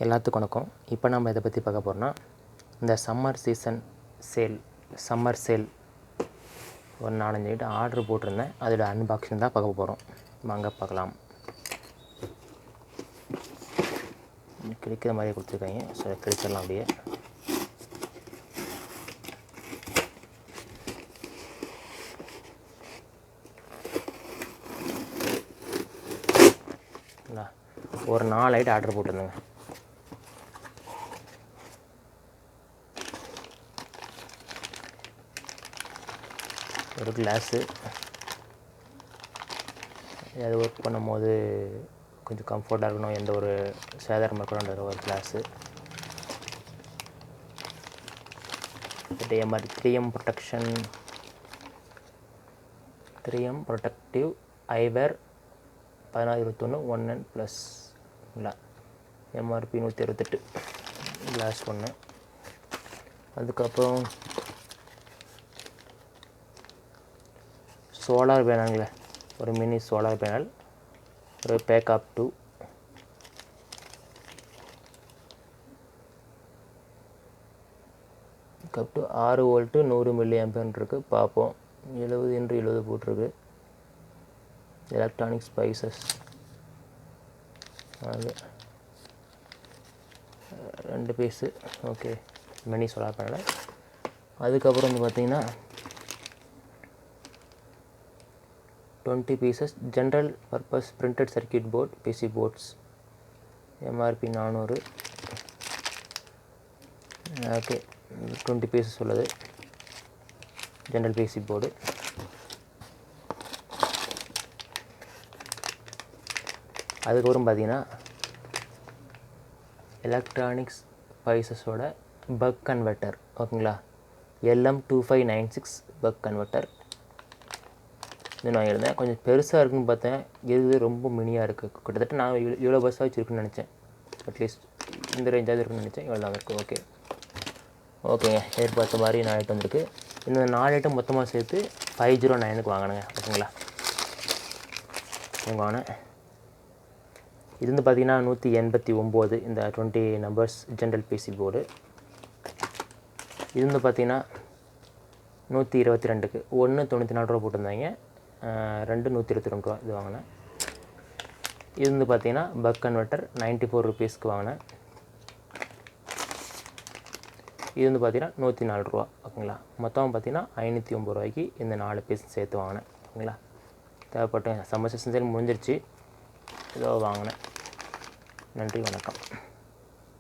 எல்லாத்துக்கும் வணக்கம். இப்போ நம்ம இதை பற்றி பார்க்க போகிறோம்னா, இந்த சம்மர் சேல் ஒரு 4-5 ஐட்டம் ஆர்டர் போட்டிருந்தேன். அதோட அன்பாக்சிங் தான் பார்க்க போகிறோம். வாங்க பார்க்கலாம். கிடைக்கிற மாதிரியே கொடுத்துருக்காங்க. ஸோ கிடைச்சிடலாம் அப்படியே. ஒரு 4 ஐட்டம் ஆர்டர் போட்டிருந்தேங்க. ஒரு கிளாஸு, அது ஒர்க் பண்ணும்போது கொஞ்சம் கம்ஃபர்ட்டாக இருக்கணும், எந்த ஒரு சேதாரம் இருக்கணுன்ற ஒரு கிளாஸு. மாதிரி 3M ப்ரொடக்டிவ் ஐவேர் 1621 1N+ இல்லை, MRP 168 கிளாஸ் ஒன்று. அதுக்கப்புறம் சோலார் பேனலுங்க, ஒரு மினி சோலார் பேனல், ஒரு பேக்கப் 2. பேக்கப் 2 6 வோல்ட்டு 100 mA இருக்குது. பார்ப்போம். 70x70 போட்டிருக்கு. எலக்ட்ரானிக் ஸ்பைசஸ், அது 2 piece. Okay, mini solar panel. அதுக்கப்புறம் வந்து பார்த்திங்கன்னா 20 pieces general purpose printed circuit board PC boards, MRP 400. Okay, 20 pieces உள்ளது ஜென்ரல் பிசி போர்டு. அதுக்கப்புறம் பார்த்தீங்கன்னா எலக்ட்ரானிக்ஸ் ஸ்பைசஸோட பக் கன்வெர்ட்டர். ஓகேங்களா, LM2596 பக் கன்வெர்ட்டர். இது வாங்கியிருந்தேன். கொஞ்சம் பெருசாக இருக்குன்னு பார்த்தேன். இது ரொம்ப மினியாக இருக்குது. கிட்டத்தட்ட நான் இவ்வளோ பஸ்ஸாக வச்சுருக்குன்னு நினச்சேன். அட்லீஸ்ட் இந்த ரேஞ்சாவது இருக்குன்னு நினச்சேன். இவ்வளோ தான் இருக்குது. ஓகேங்க, எதிர்பார்த்த மாதிரி 4 ஐட்டம் வந்திருக்கு. இந்த 4 ஐட்டம் மொத்தமாக சேர்த்து 509க்கு வாங்கினேங்க. ஓகேங்களா, வாங்கினேன். இது வந்து பார்த்திங்கன்னா 189 இந்த 20 நம்பர்ஸ் ஜென்ரல் பிசி போர்டு. இது வந்து பார்த்திங்கன்னா 122க்கு 1 94 ரூபா போட்டிருந்தாங்க. 2 122 ரூபா இது வாங்கினேன். இது வந்து பார்த்திங்கன்னா பக் கன்வெர்ட்டர் 94 ருபீஸ்க்கு வாங்கினேன். இது வந்து பார்த்திங்கன்னா 104 ரூபா. ஓகேங்களா, மொத்தம் பார்த்திங்கன்னா 509 ரூபாய்க்கு இந்த 4 பீஸ் சேர்த்து வாங்கினேன். ஓகேங்களா, தேவைப்பட்ட சம்மர் சீசன் முடிஞ்சிருச்சு. இதோ வாங்கினேன். நன்றி, வணக்கம்.